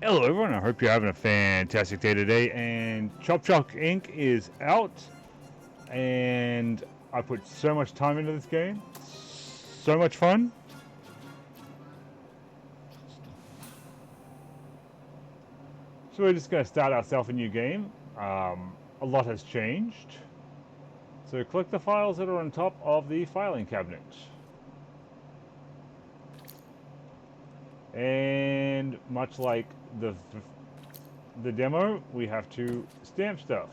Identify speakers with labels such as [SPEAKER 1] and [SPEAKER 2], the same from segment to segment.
[SPEAKER 1] Hello everyone, I hope you're having a fantastic day today, and Chop Chop Inc. is out, and I put so much time into this game, so much fun. So we're just going to start ourselves a new game. A lot has changed. So click the files that are on top of the filing cabinet. And much like the demo, we have to stamp stuff.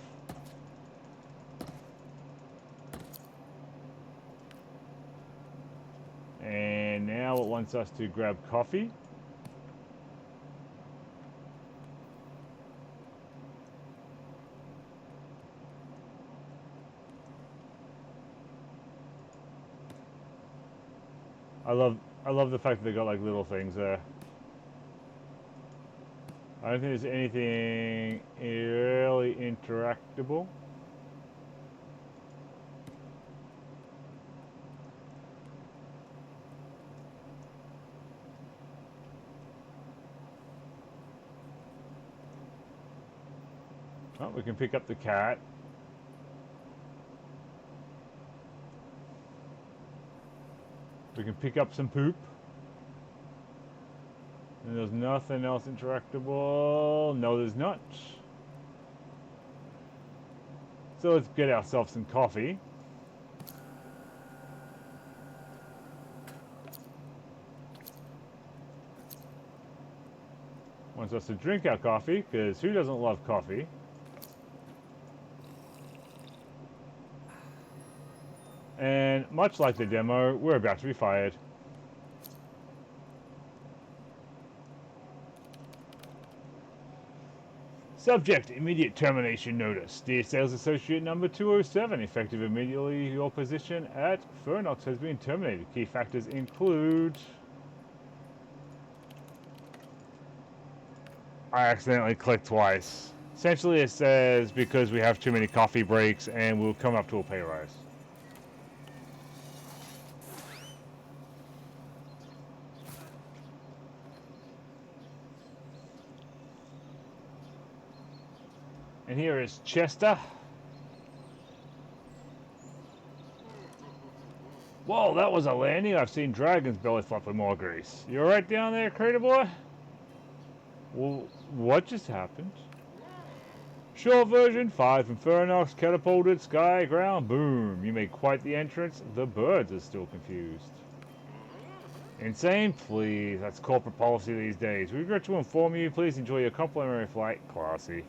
[SPEAKER 1] And now it wants us to grab coffee. I love I love the fact that they got like little things there. I don't think there's anything really interactable. Oh, we can pick up the cat. We can pick up some poop. And there's nothing else interactable. No, there's not. So let's get ourselves some coffee. Wants us to drink our coffee, because who doesn't love coffee? And much like the demo, we're about to be fired. Subject, immediate termination notice. Dear Sales Associate number 207, effective immediately, your position at Fernox has been terminated. Key factors include... I accidentally clicked twice. Essentially it says because we have too many coffee breaks and we'll come up to a pay rise. And here is Chester. Whoa, that was a landing. I've seen dragons belly flop with more grease. You alright down there, Crater Boy? Well, what just happened? Short version, 5 Infernox, catapulted, sky, ground, boom. You made quite the entrance. The birds are still confused. Insane? Please, that's corporate policy these days. We regret to inform you, please enjoy your complimentary flight. Classy.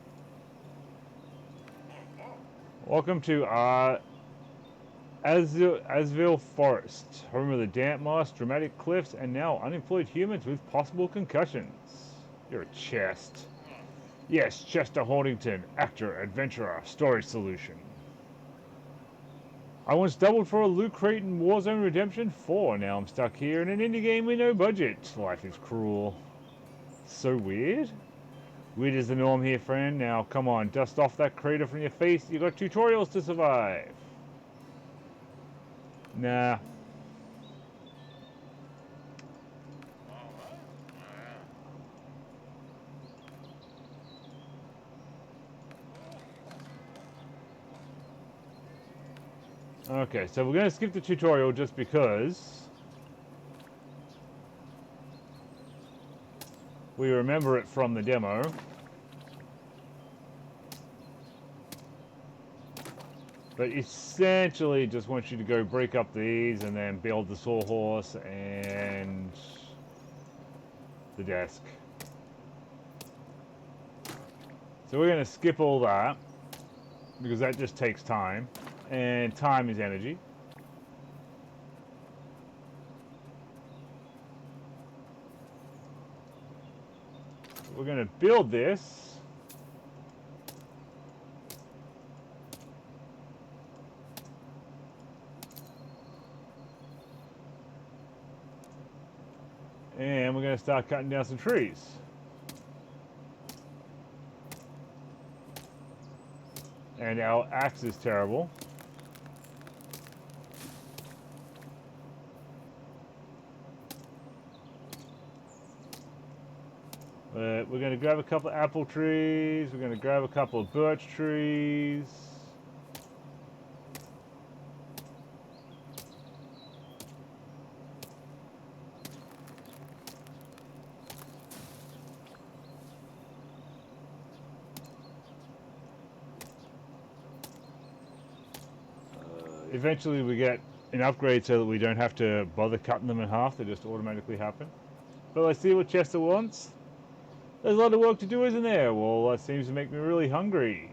[SPEAKER 1] Welcome to Asville Forest, home of the damp moss, dramatic cliffs, and now unemployed humans with possible concussions. You're a chest. Yes, Chester Hortington, actor, adventurer, storage solution. I once doubled for a loot crate in Warzone Redemption 4. Now I'm stuck here in an indie game with no budget. Life is cruel. So weird? Weird is the norm here, friend. Now come on, dust off that crater from your face. You got tutorials to survive. Nah. Okay, so we're going to skip the tutorial just because we remember it from the demo. But essentially just wants you to go break up these and then build the sawhorse and the desk. So we're going to skip all that because that just takes time, and time is energy. We're going to build this. And we're going to start cutting down some trees. And our axe is terrible. We're going to grab a couple of apple trees. We're going to grab a couple of birch trees. Eventually we get an upgrade so that we don't have to bother cutting them in half. They just automatically happen. But let's see what Chester wants. There's a lot of work to do, isn't there? Well, that seems to make me really hungry.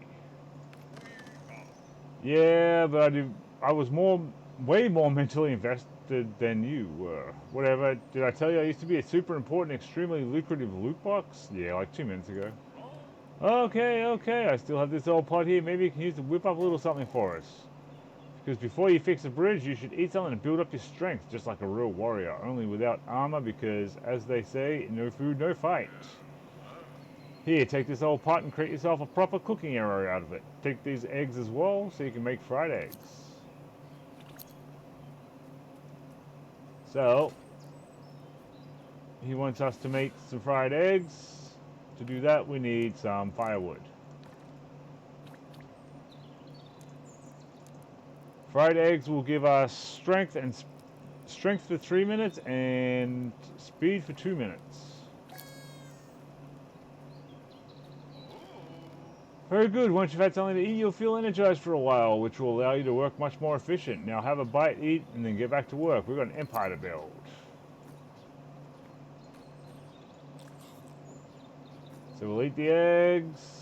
[SPEAKER 1] Yeah, but I was way more mentally invested than you were. Whatever. Did I tell you I used to be a super important, extremely lucrative loot box? Yeah, like 2 minutes ago. Okay. I still have this old pot here. Maybe you can use to whip up a little something for us. Because before you fix a bridge, you should eat something and build up your strength, just like a real warrior. Only without armor, because, as they say, no food, no fight. Here, take this old pot and create yourself a proper cooking area out of it. Take these eggs as well, so you can make fried eggs. So, he wants us to make some fried eggs. To do that, we need some firewood. Fried eggs will give us strength for 3 minutes and speed for 2 minutes. Very good. Once you've had something to eat, you'll feel energized for a while, which will allow you to work much more efficient. Now have a bite, eat, and then get back to work. We've got an empire to build. So we'll eat the eggs.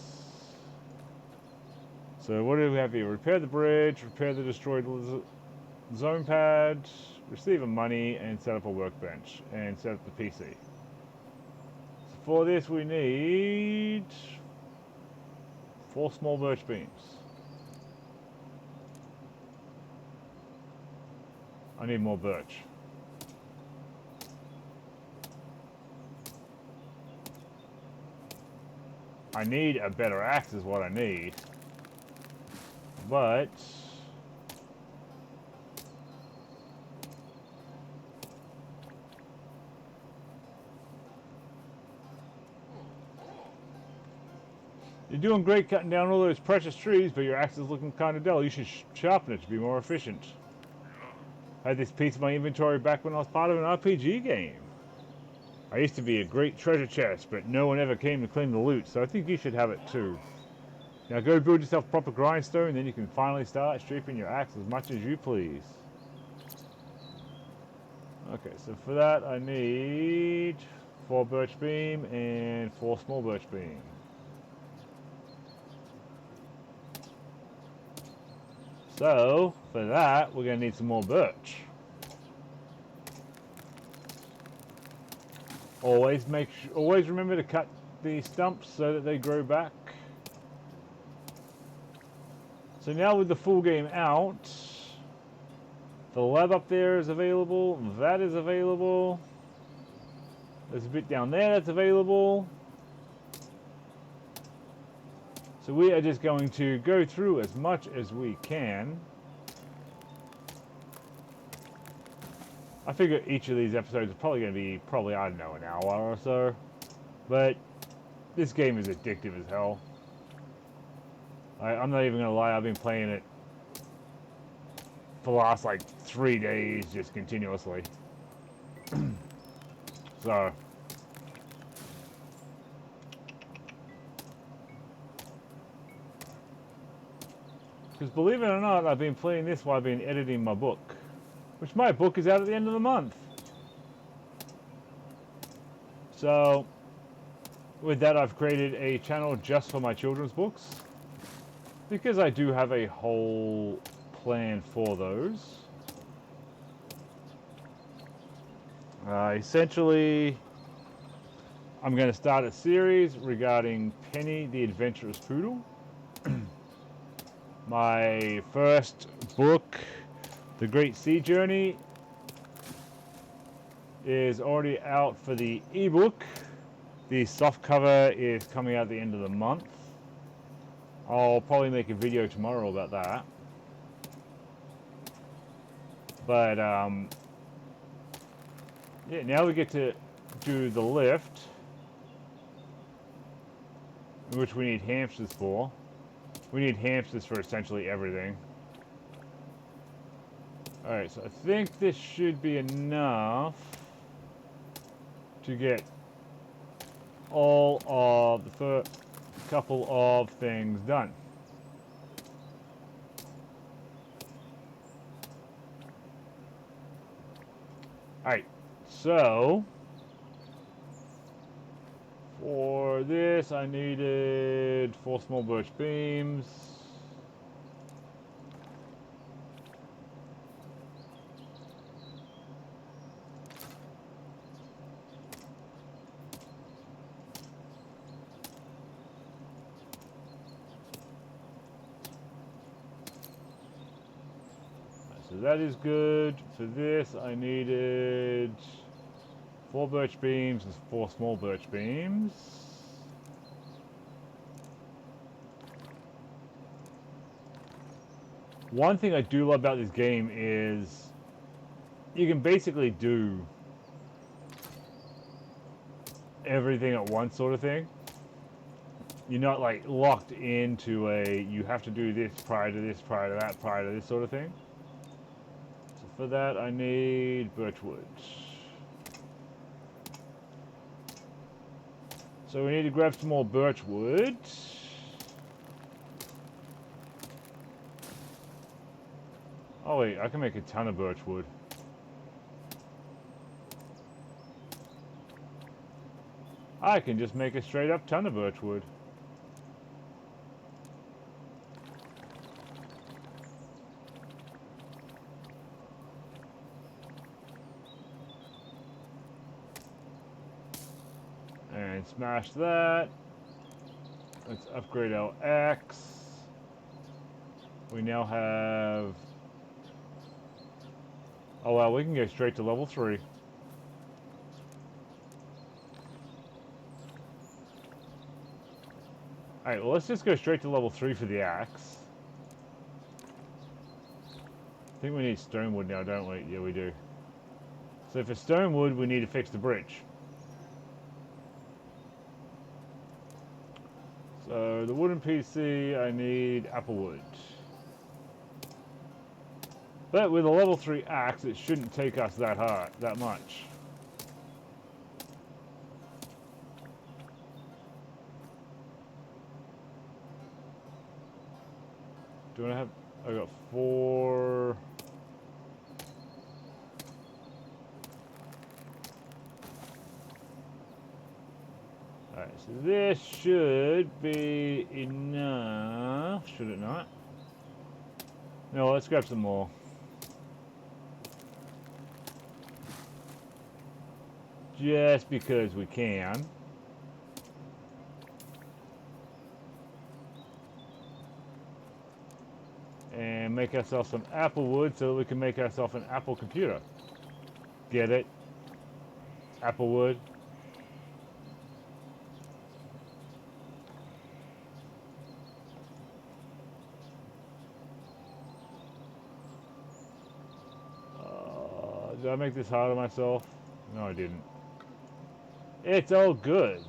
[SPEAKER 1] So what do we have here? Repair the bridge, repair the destroyed zone pad, receive a money, and set up a workbench, and set up the PC. So for this we need 4 small birch beams. I need more birch. I need a better axe is what I need. But you're doing great cutting down all those precious trees, but your axe is looking kind of dull. You should sharpen it to be more efficient. I had this piece of my inventory back when I was part of an RPG game. I used to be a great treasure chest, but no one ever came to claim the loot, so I think you should have it too. Now go build yourself a proper grindstone, then you can finally start stripping your axe as much as you please. Okay, so for that I need 4 birch beam and 4 small birch beam. So, for that, we're going to need some more birch. Always remember to cut the stumps so that they grow back. So now with the full game out, the lab up there is available, that is available. There's a bit down there that's available. So we are just going to go through as much as we can. I figure each of these episodes is probably going to be, I don't know, an hour or so. But this game is addictive as hell. I'm not even going to lie, I've been playing it for the last like 3 days just continuously. So because believe it or not, I've been playing this while I've been editing my book, which my book is out at the end of the month. So with that, I've created a channel just for my children's books, because I do have a whole plan for those. Essentially, I'm going to start a series regarding Penny the Adventurous Poodle. My first book, The Great Sea Journey, is already out for the ebook. The soft cover is coming out at the end of the month. I'll probably make a video tomorrow about that. But yeah, now we get to do the lift. which we need hamsters for. We need hamsters for essentially everything. Alright, so I think this should be enough to get all of the first couple of things done. Alright, so for this I needed 4 small birch beams. So that is good. For this I needed 4 birch beams and 4 small birch beams. One thing I do love about this game is you can basically do everything at once sort of thing. You're not like locked into a, you have to do this prior to this, prior to that, prior to this sort of thing. So for that I need birchwood. So we need to grab some more birchwood. Oh wait, I can make a ton of birchwood. I can just make a straight up ton of birchwood. And smash that. Let's upgrade our axe. We now have... Oh well, we can go straight to level 3. Alright, well let's just go straight to level 3 for the axe. I think we need stone wood now, don't we? Yeah, we do. So for stone wood, we need to fix the bridge. So the wooden PC, I need apple wood. But with a level 3 axe, it shouldn't take us that much. Do I have... I got 4... Alright, so this should be enough, should it not? No, let's grab some more. Just because we can. And make ourselves some apple wood so that we can make ourselves an Apple computer. Get it? Apple wood. Did I make this hard on myself? No, I didn't. It's all good.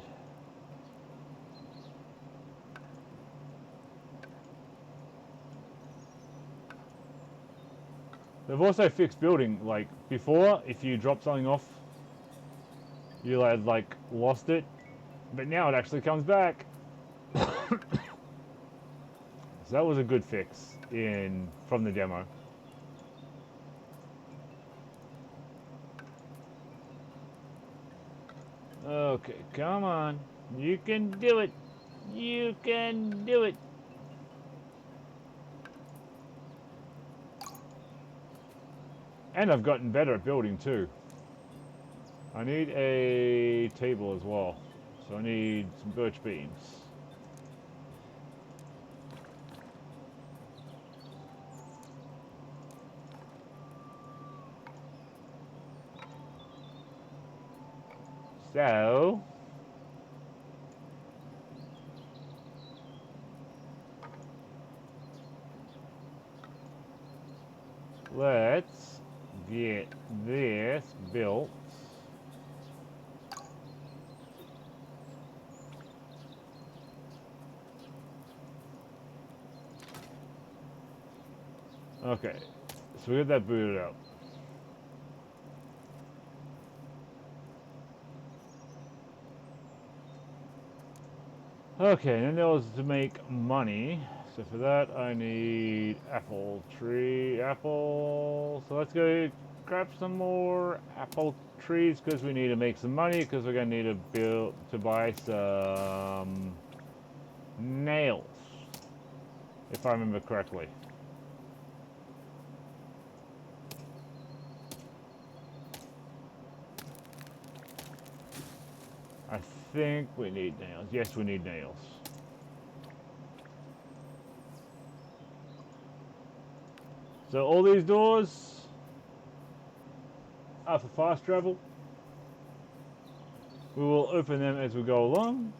[SPEAKER 1] They've also fixed building, like, before, if you drop something off, you had, like, lost it. But now it actually comes back. So that was a good fix from the demo. Okay, come on. You can do it. You can do it. And I've gotten better at building too. I need a table as well. So I need some birch beams. So let's get this built. Okay, so we got that booted up. Okay, and then there was to make money. So for that, I need apple. So let's go grab some more apple trees because we need to make some money because we're gonna need to buy some nails, if I remember correctly. I think we need nails. Yes, we need nails. So all these doors are for fast travel. We will open them as we go along.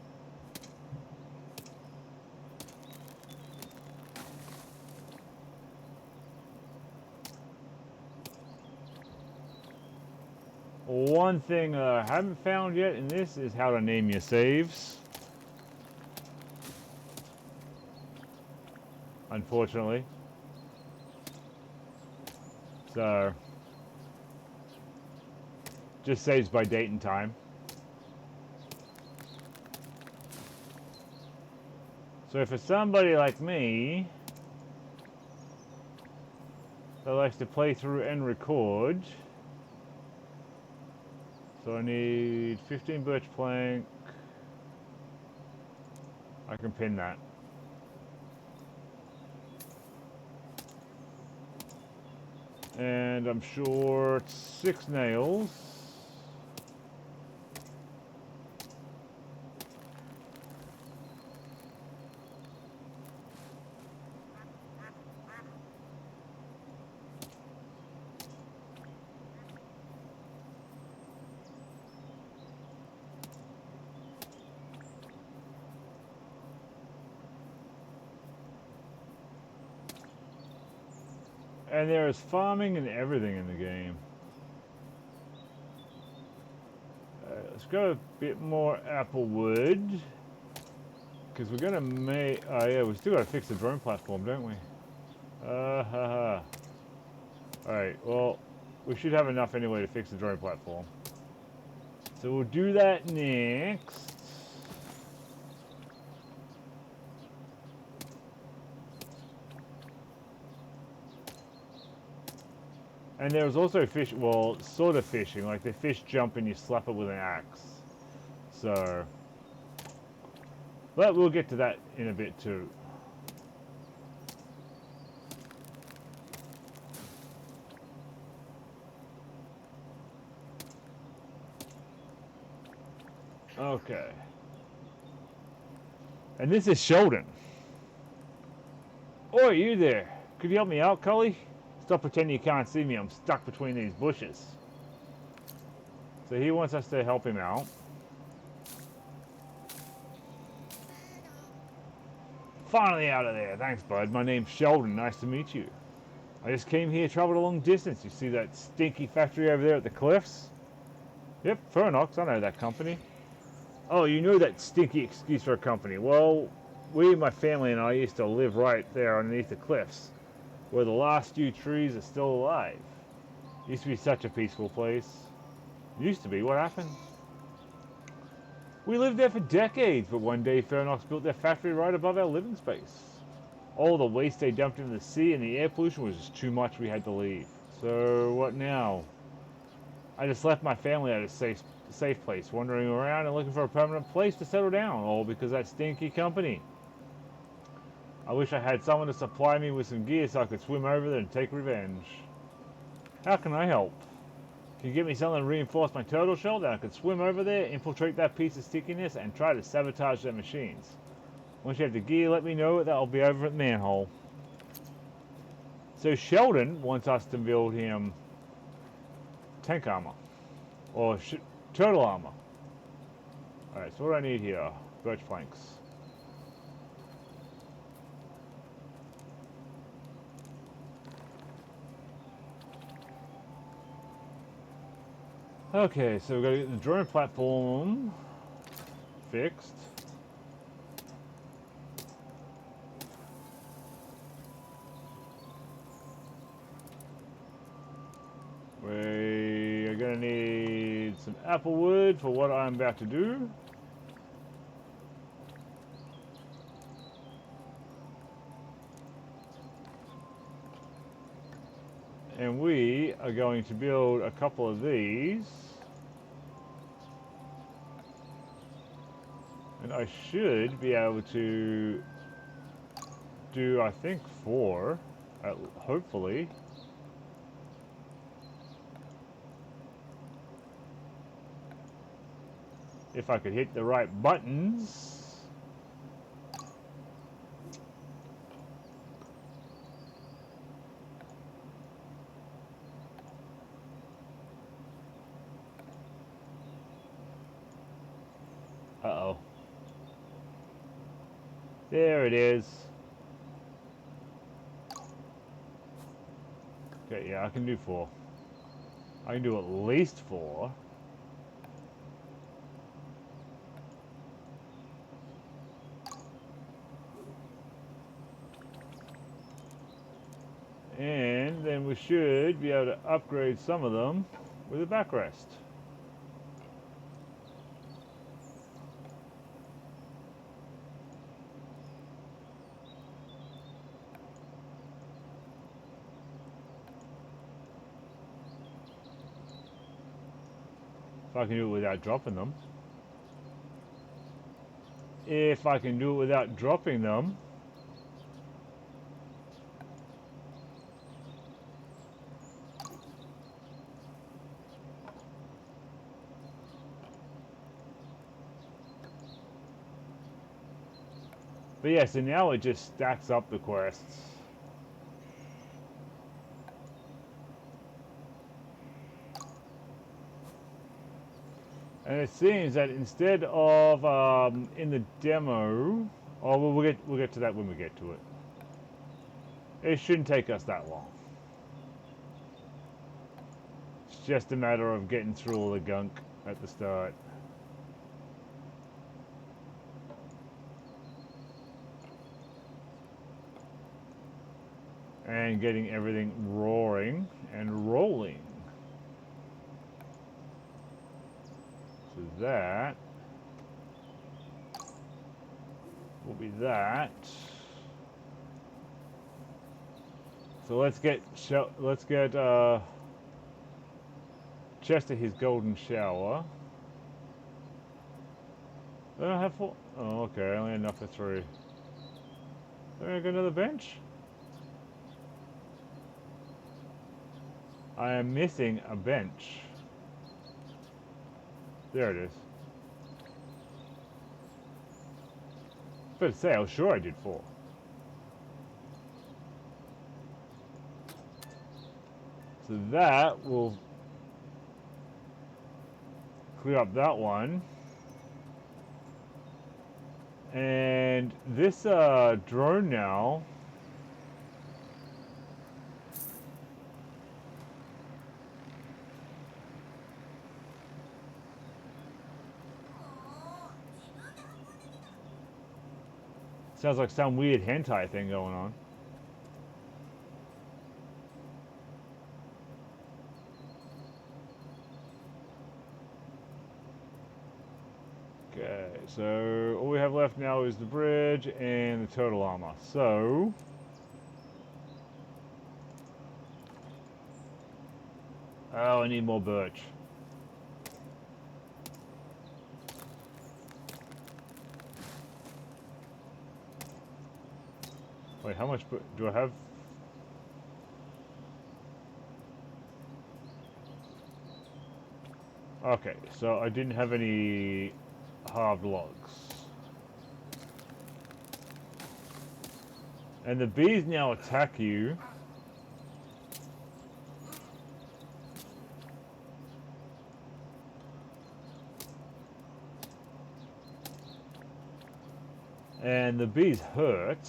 [SPEAKER 1] One thing I haven't found yet in this is how to name your saves. Unfortunately. So, just saves by date and time. So for somebody like me that likes to play through and record, so I need 15 birch plank. I can pin that. And I'm short 6 nails. And there is farming and everything in the game. Let's go a bit more apple wood. Because we're going to make... Oh yeah, we still got to fix the drone platform, don't we? Haha. Alright, well, we should have enough anyway to fix the drone platform. So we'll do that next. And there was also fish, well, sort of fishing, like the fish jump and you slap it with an axe. So, but we'll get to that in a bit too. Okay. And this is Sheldon. Oi, you there. Could you help me out, Cully? Stop pretending you can't see me. I'm stuck between these bushes. So he wants us to help him out. Finally out of there. Thanks, bud. My name's Sheldon. Nice to meet you. I just came here, traveled a long distance. You see that stinky factory over there at the cliffs? Yep, Fernox. I know that company. Oh, you know that stinky excuse for a company. Well, we, my family, and I used to live right there underneath the cliffs, where the last few trees are still alive. Used to be such a peaceful place. Used to be. What happened? We lived there for decades, but one day Fernox built their factory right above our living space. All the waste they dumped into the sea and the air pollution was just too much. We had to leave. So what now? I just left my family at a safe place, wandering around and looking for a permanent place to settle down, all because of that stinky company. I wish I had someone to supply me with some gear so I could swim over there and take revenge. How can I help? Can you get me something to reinforce my turtle shell, then I could swim over there, infiltrate that piece of stickiness, and try to sabotage their machines. Once you have the gear, let me know. That'll be over at the manhole. So Sheldon wants us to build him tank armor. Or turtle armor. Alright, so what do I need here? Birch planks. Okay, so we've got to get the drone platform fixed. apple wood for what I'm about to do. And we are going to build a couple of these. And I should be able to do, I think, 4, hopefully. If I could hit the right buttons. Uh-oh. There it is. Okay, yeah, I can do 4. I can do at least 4. And then we should be able to upgrade some of them with a backrest. If I can do it without dropping them. If I can do it without dropping them. But yeah, so now it just stacks up the quests. And it seems that instead of in the demo, oh, well, we'll get to that when we get to it. It shouldn't take us that long. It's just a matter of getting through all the gunk at the start. And getting everything roaring and rolling. So that will be that. So let's get Chester his golden shower. I don't have 4. Oh, okay, I only had enough for 3. Then I got another bench. I am missing a bench. There it is. But say, I was sure I did 4. So that will clear up that one. And this drone now sounds like some weird hentai thing going on. Okay, so all we have left now is the bridge and the turtle armor. So oh, I need more birch. Wait, how much do I have? Okay, so I didn't have any halved logs. And the bees now attack you. And the bees hurt.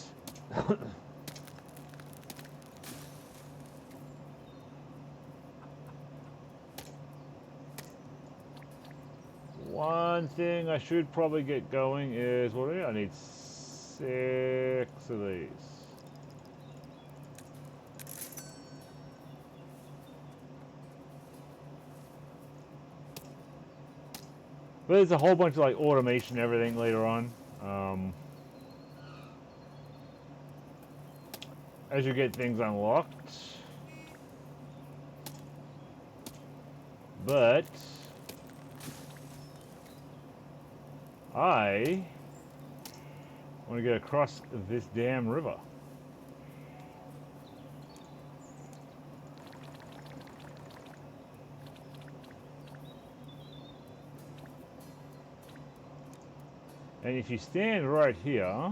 [SPEAKER 1] One thing I should probably get going is, what do I need? I need 6 of these. But there's a whole bunch of like automation and everything later on. As you get things unlocked. But I want to get across this damn river. And if you stand right here,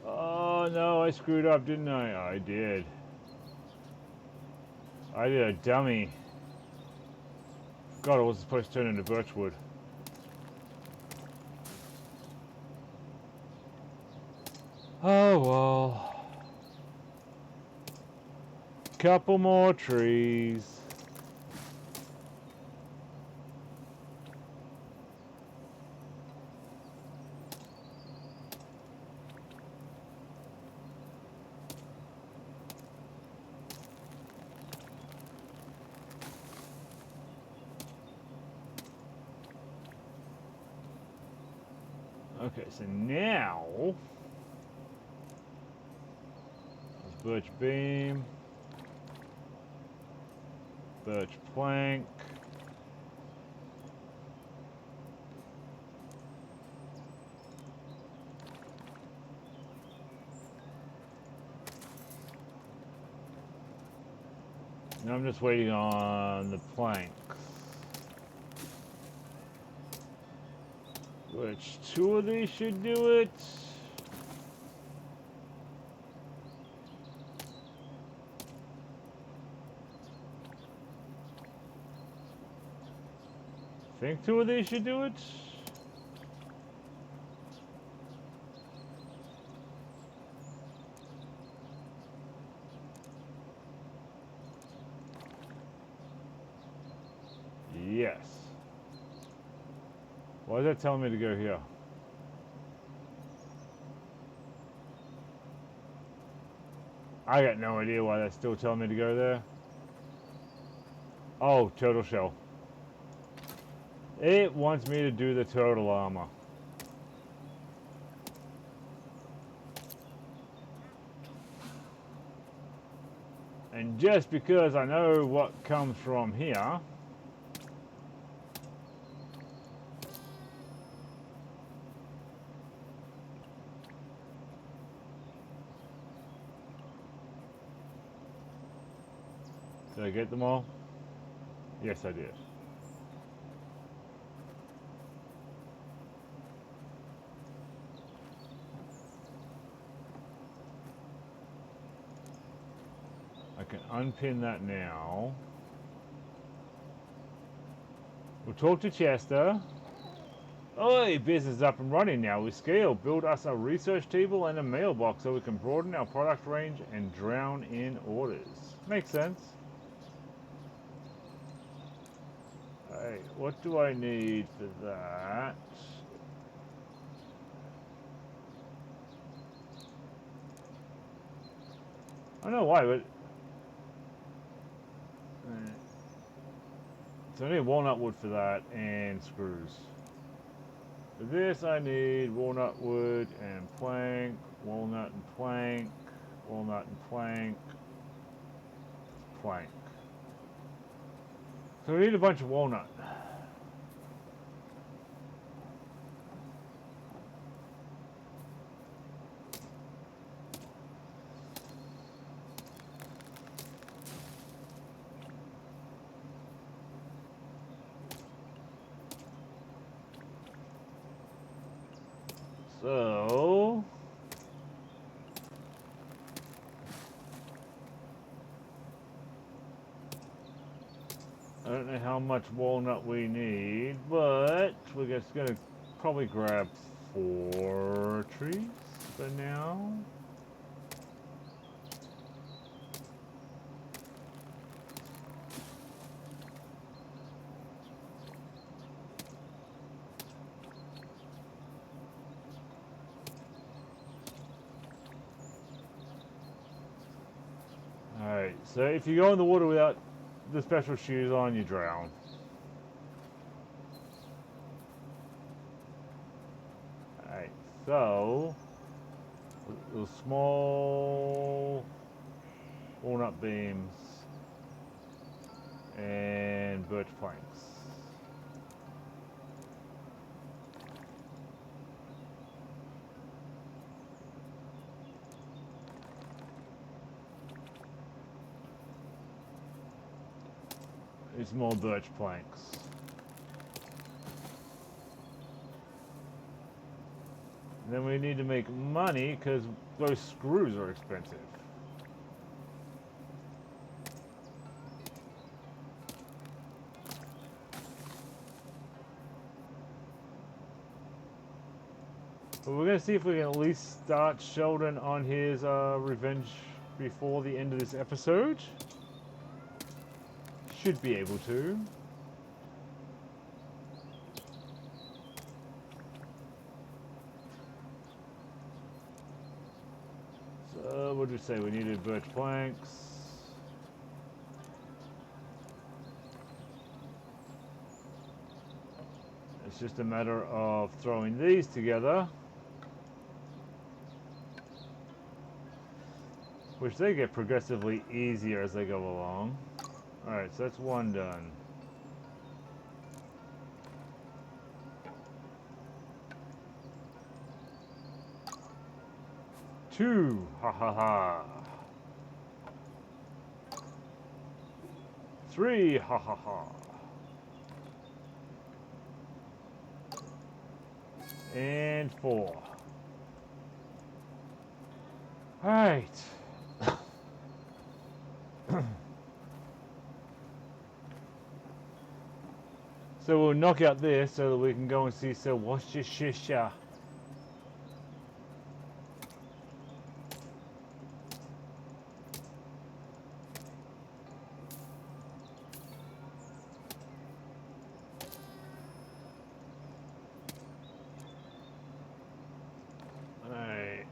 [SPEAKER 1] oh no, I screwed up, didn't I? I did. I did a dummy. God, I wasn't supposed to turn into birchwood. Oh well. Couple more trees. Okay, so now birch beam, birch plank. Now I'm just waiting on the planks. Which two of these should do it? Think two of these should do it? Yes. Why is that telling me to go here? I got no idea why that's still telling me to go there. Oh, turtle shell. It wants me to do the turtle armor. And just because I know what comes from here, did I get them all? Yes, I did. I can unpin that now. We'll talk to Chester. Oi, business is up and running now. We scale. Build us a research table and a mailbox so we can broaden our product range and drown in orders. Makes sense. Alright, what do I need for that? I don't know why, but... So I need walnut wood for that and screws. For this I need walnut wood and plank, walnut and plank, walnut and plank, plank. So we need a bunch of walnut. So I don't know how much walnut we need, but we're just gonna probably grab 4 trees for now. Alright, so if you go in the water without the special shoes on, you drown. Alright, so the small walnut beams and birch planks. These more birch planks. And then we need to make money because those screws are expensive. But we're going to see if we can at least start Sheldon on his revenge before the end of this episode. Should be able to. So what did we say? We needed birch planks. It's just a matter of throwing these together, which they get progressively easier as they go along. Alright, so that's one done. Two, ha ha ha. Three, ha ha ha. And four. Alright. So we'll knock out this so that we can go and see Sir Worcestershire. Alright.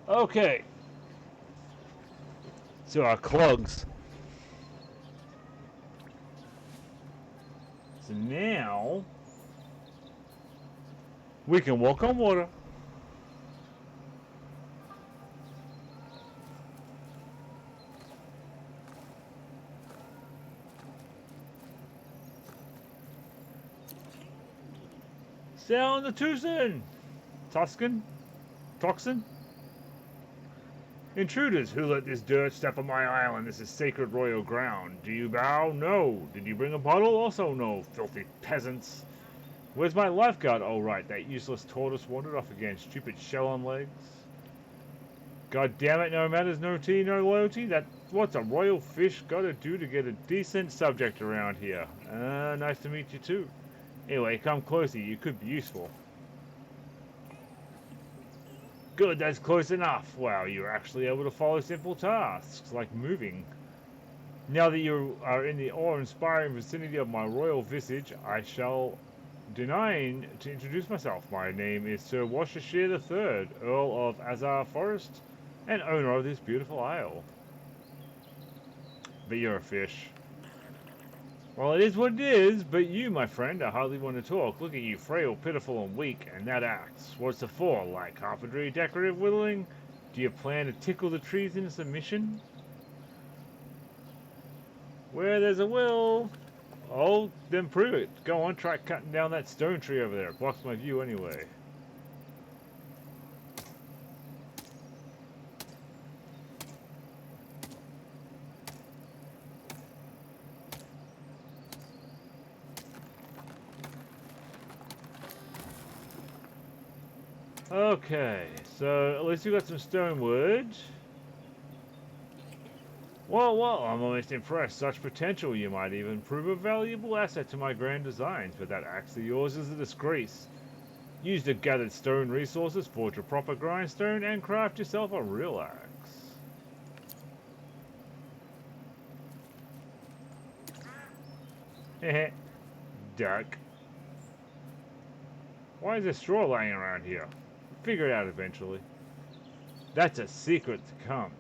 [SPEAKER 1] Okay. So our clogs. So now we can walk on water. Sound the Tucson, Toxin. Intruders, who let this dirt step on my island? This is sacred royal ground. Do you bow? No. Did you bring a bottle? Also no, filthy peasants. Where's my lifeguard? Oh right, that useless tortoise wandered off again. Stupid shell on legs. God damn it, no manners, no tea, no loyalty. What's a royal fish gotta do to get a decent subject around here? Nice to meet you too. Anyway, come closer, you could be useful. Good, that's close enough. Wow, you're actually able to follow simple tasks, like moving. Now that you are in the awe-inspiring vicinity of my royal visage, I shall deign to introduce myself. My name is Sir Worcestershire III, Earl of Azar Forest, and owner of this beautiful isle. But you're a fish. Well, it is what it is, but you, my friend, I hardly want to talk. Look at you, frail, pitiful, and weak, and that axe. What's it for? Like carpentry, decorative whittling? Do you plan to tickle the trees into submission? Where there's a will, oh, then prove it. Go on, try cutting down that stone tree over there. It blocks my view anyway. Okay, so at least we got some stone wood. Well, I'm almost impressed. Such potential, you might even prove a valuable asset to my grand designs, but that axe of yours is a disgrace. Use the gathered stone resources, forge a proper grindstone, and craft yourself a real axe. Heh, duck. Why is there straw laying around here? Figure it out eventually. That's a secret to come.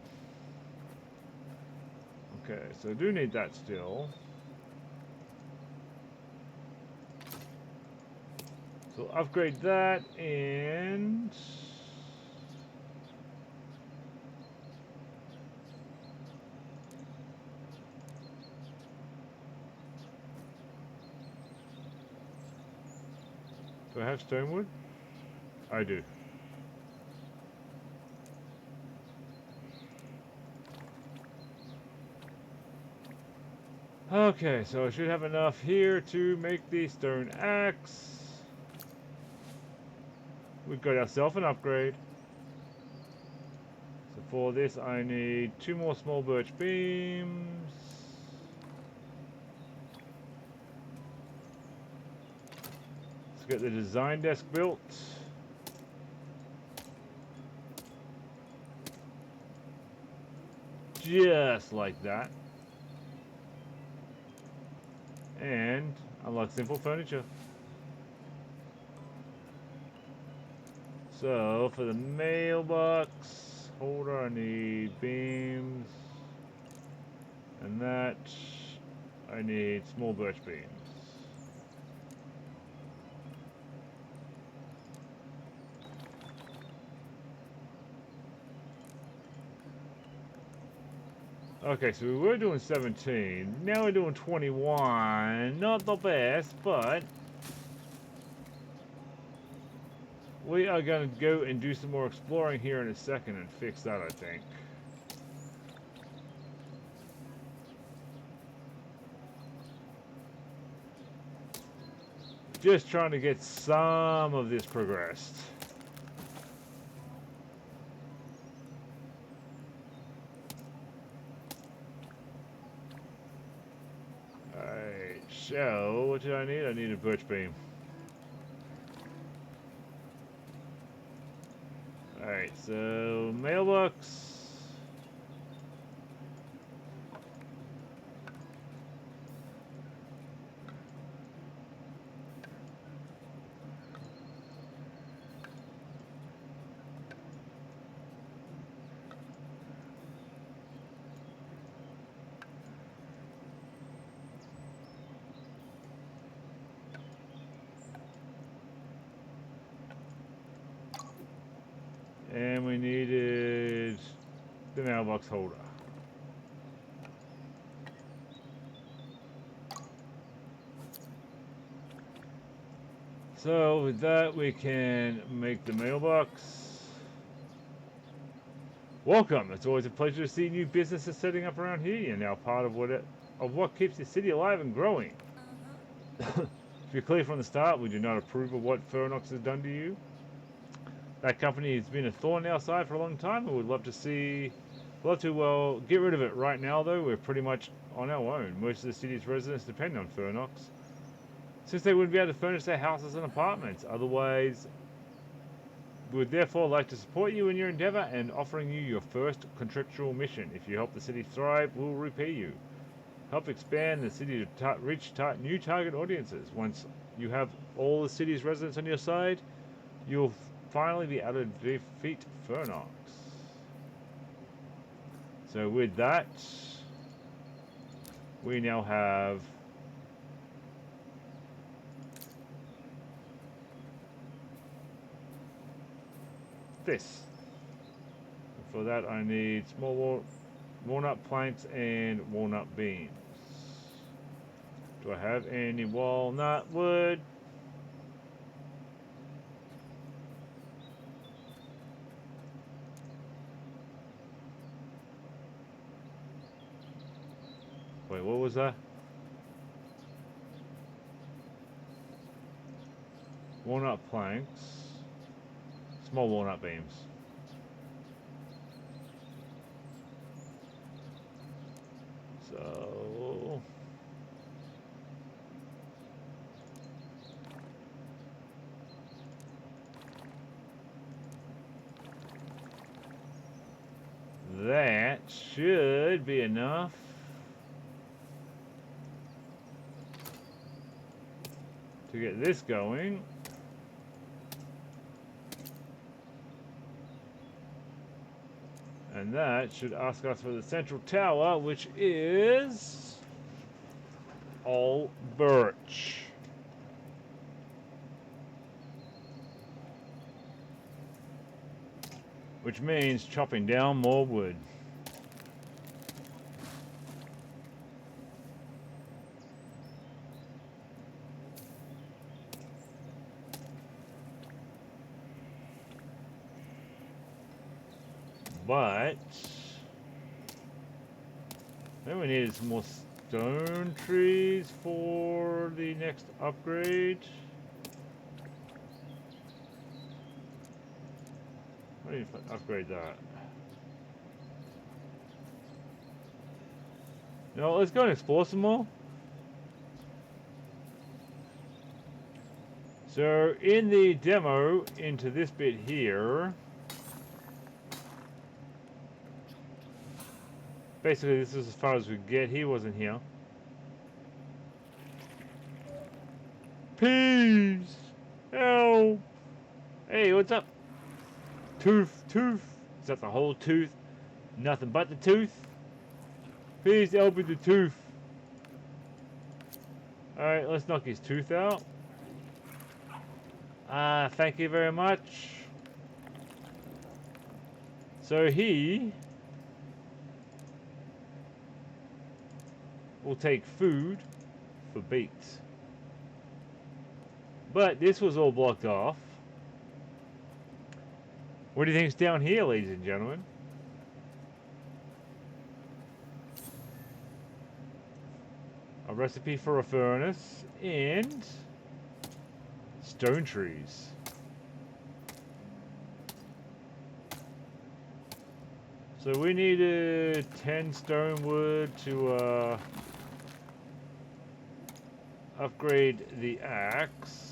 [SPEAKER 1] Okay, so I do need that still. So upgrade that and... Do I have stonewood? I do. Okay, so I should have enough here to make the stone axe. We've got ourselves an upgrade. So for this I need 2 more small birch beams. Let's get the design desk built. Just like that. And unlock simple furniture. So for the mailbox holder I need beams. And that I need small birch beams. Okay, so we were doing 17. Now we're doing 21. Not the best, but we are going to go and do some more exploring here in a second and fix that, I think. Just trying to get some of this progressed. Alright, so what did I need? I need a birch beam. Alright, so mailbox. And we needed the mailbox holder. So with that we can make the mailbox. Welcome. It's always a pleasure to see new businesses setting up around here. You're now part of what keeps the city alive and growing. If you're clear from the start, we do not approve of what Fernox has done to you. That company has been a thorn in our side for a long time, and we'd love to get rid of it right now, though. We're pretty much on our own. Most of the city's residents depend on Fernox, since they wouldn't be able to furnish their houses and apartments. Otherwise, we would therefore like to support you in your endeavor and offering you your first contractual mission. If you help the city thrive, we'll repay you. Help expand the city to reach new target audiences. Once you have all the city's residents on your side, you'll finally be able to defeat Fernox. So with that, we now have this. For that I need small walnut planks and walnut beams. Do I have any walnut wood? Wait, what was that? Walnut planks. Small walnut beams. So... that should be enough to get this going. And that should ask us for the central tower, which is all birch. Which means chopping down more wood. But then we needed some more stone trees for the next upgrade. How do you upgrade that? No, let's go and explore some more. So in the demo, into this bit here, basically this is as far as we get. He wasn't here. Peace! Help! Hey, what's up? Tooth, tooth. Is that the whole tooth? Nothing but the tooth? Please help with the tooth. Alright, let's knock his tooth out. Thank you very much. So he will take food for bait. But this was all blocked off. What do you think's down here, ladies and gentlemen? A recipe for a furnace and stone trees. So we needed 10 stone wood to upgrade the axe.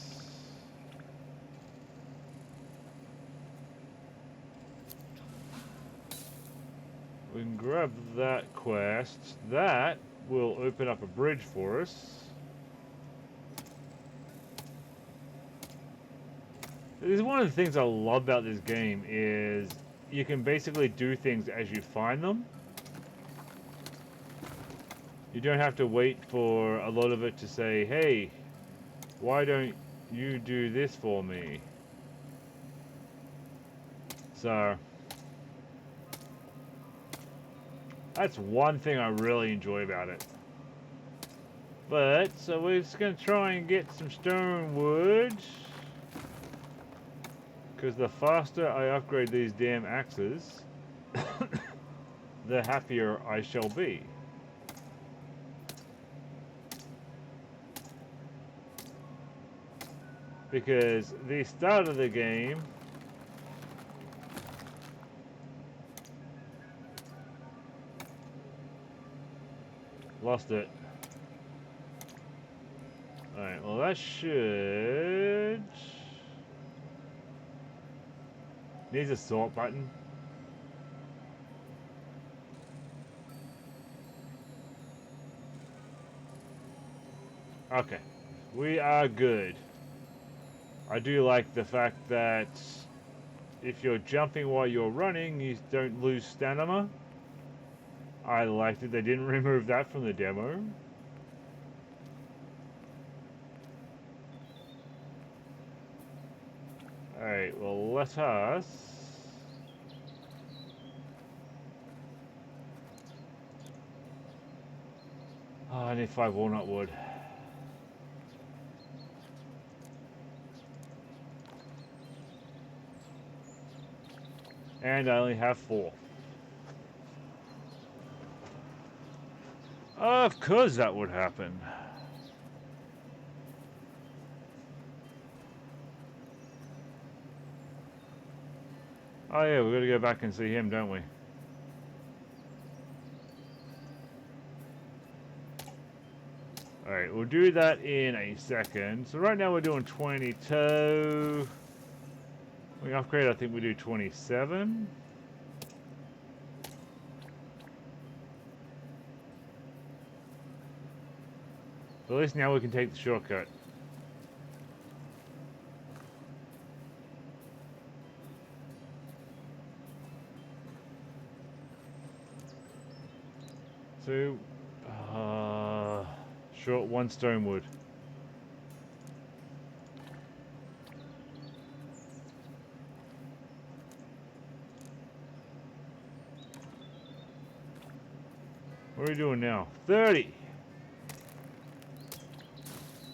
[SPEAKER 1] We can grab that quest. That will open up a bridge for us. This is one of the things I love about this game is you can basically do things as you find them. You don't have to wait for a lot of it to say, hey, why don't you do this for me? So that's one thing I really enjoy about it. But, so we're just going to try and get some stone wood. Because the faster I upgrade these damn axes, the happier I shall be. Because the start of the game, lost it. Alright, well that should... Needs a sort button. Okay, we are good. I do like the fact that if you're jumping while you're running, you don't lose stamina. I liked it they didn't remove that from the demo. Alright, well let us... Oh, I need 5 walnut wood. And I only have 4. Of course that would happen. Oh yeah, we've got to go back and see him, don't we? Alright, we'll do that in a second. So right now we're doing 22. We upgrade, I think we do 27. So at least now we can take the shortcut. So, short 1 stone wood. What are we doing now? 30!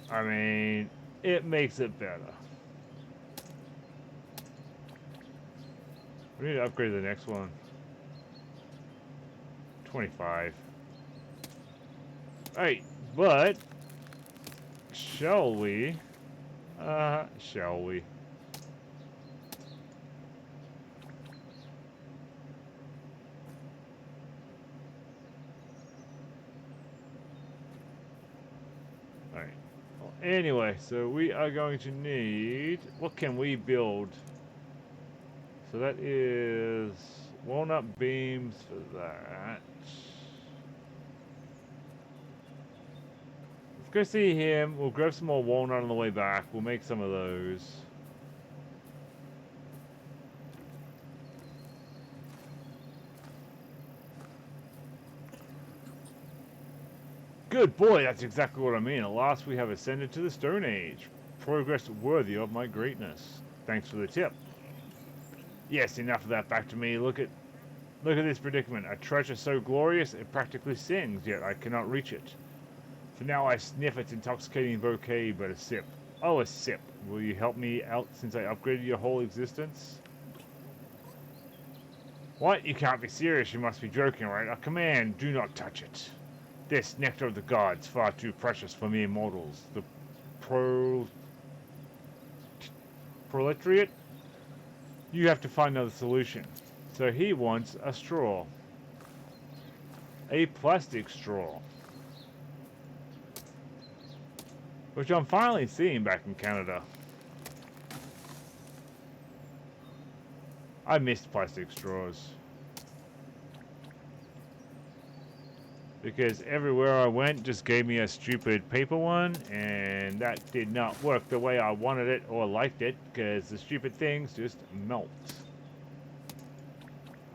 [SPEAKER 1] I mean, it makes it better. We need to upgrade the next one. 25. Alright, but shall we? Shall we? Alright. Well, anyway, so we are going to need... What can we build? So that is walnut beams for that. Let's go see him. We'll grab some more walnut on the way back. We'll make some of those. Good boy, that's exactly what I mean. At last we have ascended to the Stone Age. Progress worthy of my greatness. Thanks for the tip. Yes, enough of that. Back to me. Look at this predicament. A treasure so glorious it practically sings, yet I cannot reach it. For now I sniff its intoxicating bouquet, but a sip. Oh, a sip. Will you help me out since I upgraded your whole existence? What? You can't be serious. You must be joking, right? A command. Do not touch it. This nectar of the gods, far too precious for mere mortals. The proletariat? You have to find another solution. So he wants a straw. A plastic straw. Which I'm finally seeing back in Canada. I missed plastic straws. Because everywhere I went just gave me a stupid paper one, and that did not work the way I wanted it or liked it, because the stupid things just melt.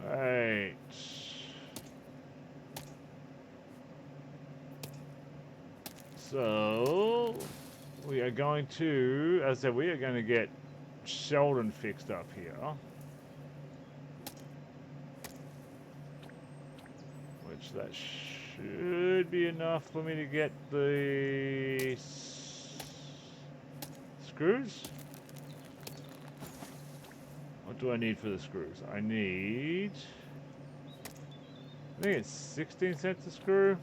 [SPEAKER 1] Right. So, we are going to, as I said, we are going to get Sheldon fixed up here. Which that should be enough for me to get the screws. What do I need for the screws? I need... I think it's 16 cents a screw.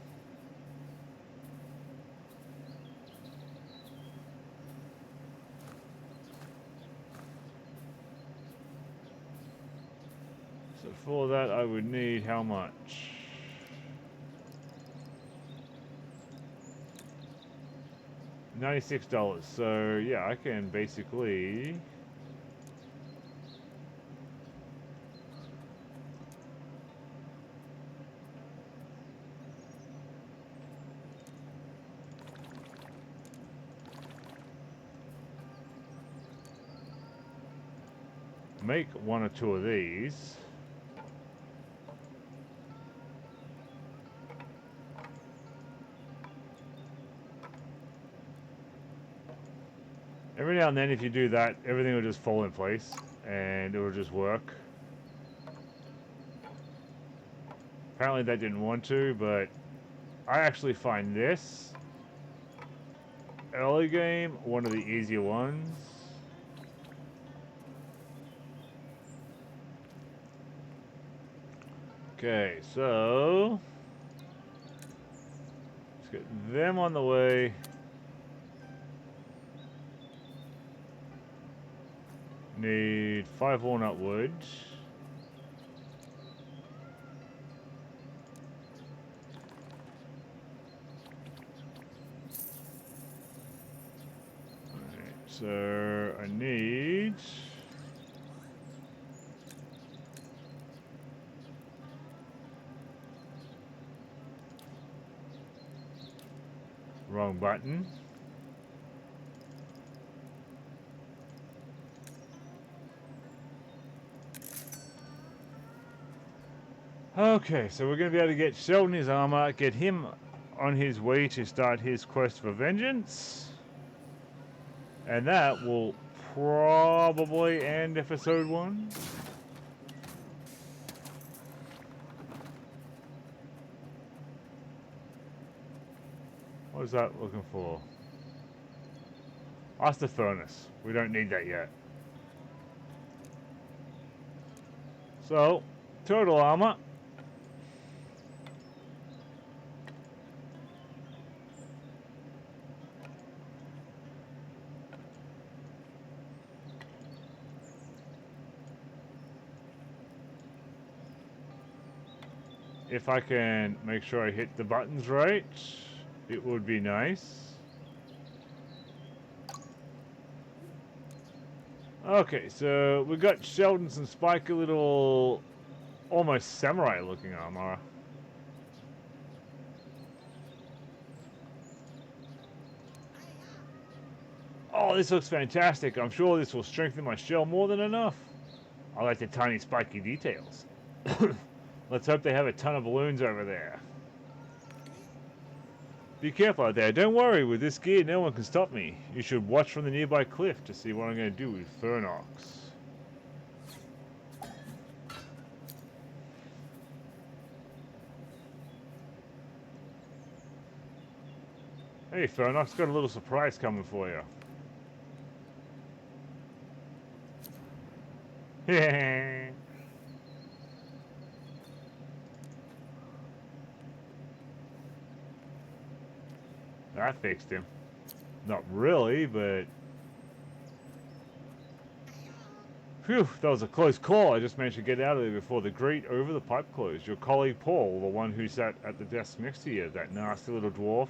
[SPEAKER 1] So for that I would need how much? $96. So yeah, I can basically make 1 or 2 of these. Every now and then, if you do that, everything will just fall in place, and it will just work. Apparently that didn't want to, but I actually find this early game one of the easier ones. Okay, so let's get them on the way. Need 5 walnut wood. Alright, so I need... Wrong button. Okay, so we're going to be able to get Sheldon his armor, get him on his way to start his quest for vengeance. And that will probably end episode 1. What is that looking for? That's the furnace. We don't need that yet. So, total armor. If I can make sure I hit the buttons right, it would be nice. Okay, so we got Sheldon's and Spike a little almost samurai looking armor. Oh, this looks fantastic. I'm sure this will strengthen my shell more than enough. I like the tiny spiky details. Let's hope they have a ton of balloons over there. Be careful out there. Don't worry, with this gear no one can stop me. You should watch from the nearby cliff to see what I'm going to do with Fernox. Hey Fernox, got a little surprise coming for you. Yeah. That fixed him. Not really, but... Phew, that was a close call. I just managed to get out of there before the grate over the pipe closed. Your colleague Paul, the one who sat at the desk next to you, that nasty little dwarf,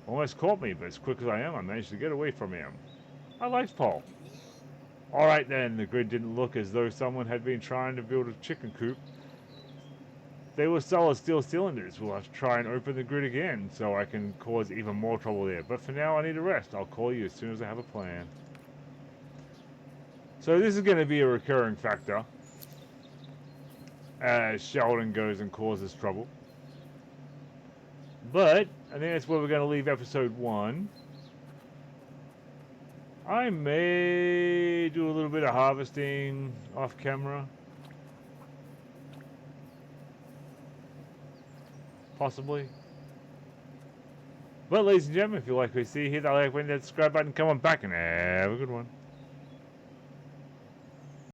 [SPEAKER 1] almost caught me, but as quick as I am, I managed to get away from him. I liked Paul. Alright then, the grid didn't look as though someone had been trying to build a chicken coop. They were solid steel cylinders. We'll have to try and open the grid again so I can cause even more trouble there. But for now, I need a rest. I'll call you as soon as I have a plan. So this is going to be a recurring factor as Sheldon goes and causes trouble. But I think that's where we're going to leave episode 1. I may do a little bit of harvesting off camera. Possibly. But ladies and gentlemen, if you like what you see, hit that like button, hit that subscribe button, come on back and have a good one.